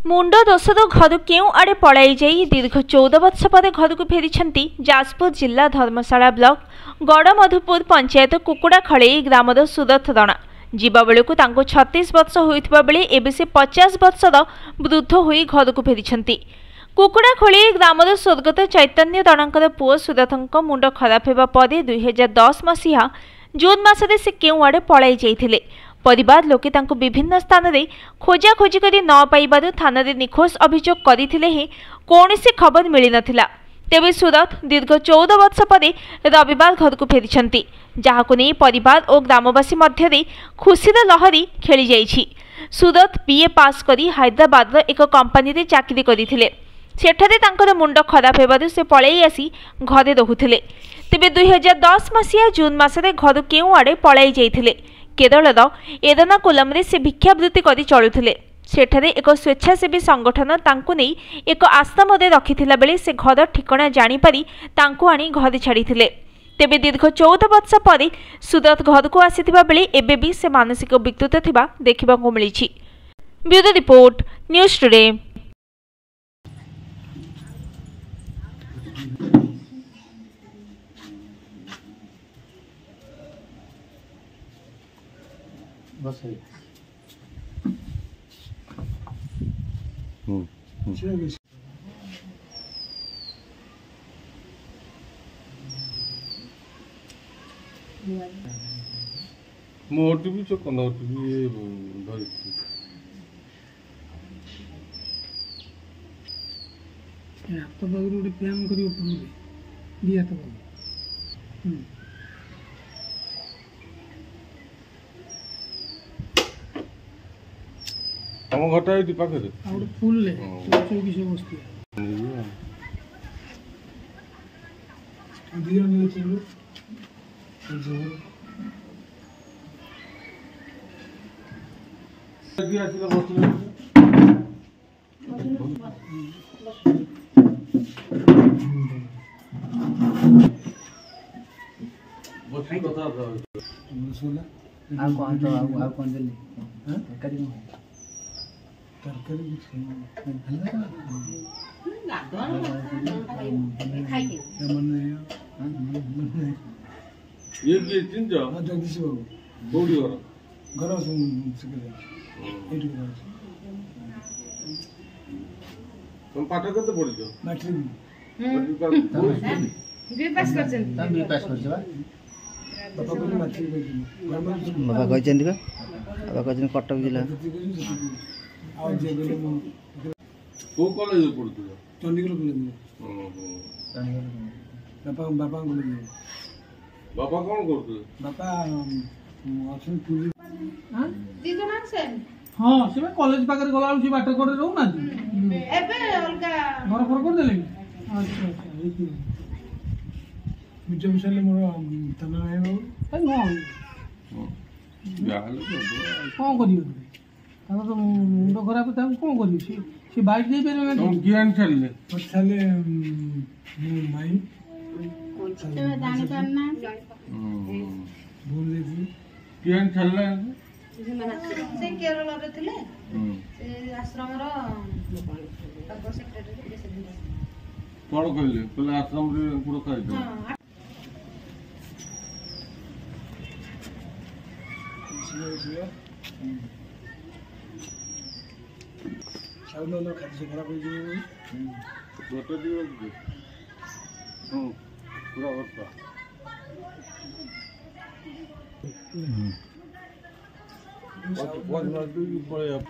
मुंड दोषर घर केउ आड़े पलाई जाई दीर्घ 14 वर्ष पर घर को फेरी जाजपुर जिला धर्मशाला ब्लॉक गड़मधुपुर पंचायत कुकुड़ाखड़ई ग्रामर सुरथ रणा जीवा बेलू 36 वर्ष होता बेले एबे से 50 वर्षर वृद्ध होई घर को फेरी कुकुड़ाखड़ई ग्रामर स्वर्गत चैतन्य रणा पुओ सुरथ मुंड खराब होगा पर 2010 मसीहा जून मासरे से केउ आड़े पलाई जाइथिले। परिवार लोके तांको विभिन्न स्थान रे खोजा खोजी करी न पाइबारु थाना रे निखोज अभियोग करथिले हे कोनोसी खबर मिली नथिला। तेबे सुरथ दीर्घ 14 वर्ष पर रविवार घर को फेरी जहाको नहीं परिवार और ग्रामवासी मध्य रे खुशीर लहरी खेली जाइछि। सुरथ बीए पास करी हैदराबाद एक कंपनी रे चाकरी करिथिले। सेठारे तांकर मुंड खराब हेबारु से पळेई आसी घरे रहुथिले। तेबे 2010 मसीहा जून मासरे घर केउ आड़े पळेई जाइथिले। केरलर एरनाकुलम रे से भिक्षावृत्ति करी चलुथिले। सेठारे एक स्वेच्छासेवी संगठन तांको नहीं एक आश्रम रे रखिथिला बेले से घर ठिकाना जानी पारी तांको आनी घरे छाड़िथिले। तेबे दीर्घ 14 वर्ष पर सुरथ घर को आसीथिबा बेले एबे भी से मानसिक विकृत थिबा देखिबा को मिलिछि। Bureau report news today. बस है मोटी भी चो कनौटी भी ये धरी या तो बगरू रे प्याम करियो पूरे दिया तो हम घटा है पाखे रे और फूल ले चौकी से बस्ती दिया नहीं चलो दिया आसी बसले बसी कथा सुना आ कौन तो आ कौन दिल्ली हां करी तरकारी ये कि चिंता जगदीश बाबू कोडी घर घर सिकले एटू घर तुम पाठ करते पड़ी जो मैट्रिक बी पास करछन तम बी पास करछबा बाबा को मैट्रिक देली बाबा कहछन दिबा बाबा कहछन कटक जिला आ जे गेले को कॉलेज पढ़ते चंडीगढ़ कॉलेज ओहो बाबा कॉलेज बाबा कौन करते बाबा असन पूरी हां दीदो ना से हां से कॉलेज पाकर गला से बाटर कोडे रहू ना एबे अलगा घर पर कर देले अच्छा अच्छा मुझे मिशले मोर तना है वो यार कौन करियो तानो तो मुंड खराब था कौन करियो से बाइक दे पेरे ना तुम ज्ञान चलले चले माई तो जाने करना भूल लेजी ज्ञान चलले से केरल रे थिले से आश्रम रो तब सेक्रेटरी प्रेसिडेंट कौन कहले पहले आश्रम रे पूरा खाइ दो हां चावल लो खाद्य से खराब हो गई छोटे दियो पूरा होता बहुत मार दो पड़े अब